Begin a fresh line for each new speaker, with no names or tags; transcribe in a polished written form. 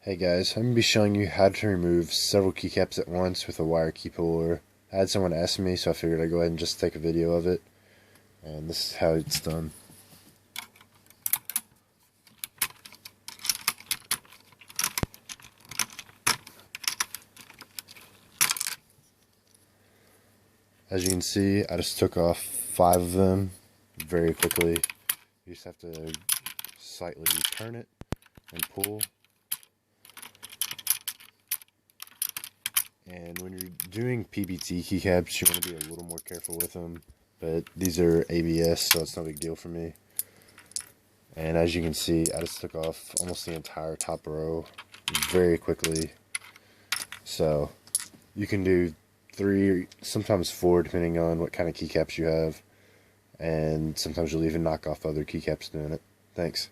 Hey guys, I'm going to be showing you how to remove several keycaps at once with a wire key puller. I had someone ask me, so I figured I'd go ahead and just take a video of it. And this is how it's done. As you can see, I just took off 5 of them very quickly. You just have to slightly turn it and pull. And when you're doing PBT keycaps, you want to be a little more careful with them. But these are ABS, so it's no big deal for me. And as you can see, I just took off almost the entire top row very quickly. So you can do 3, sometimes 4, depending on what kind of keycaps you have. And sometimes you'll even knock off other keycaps doing it. Thanks.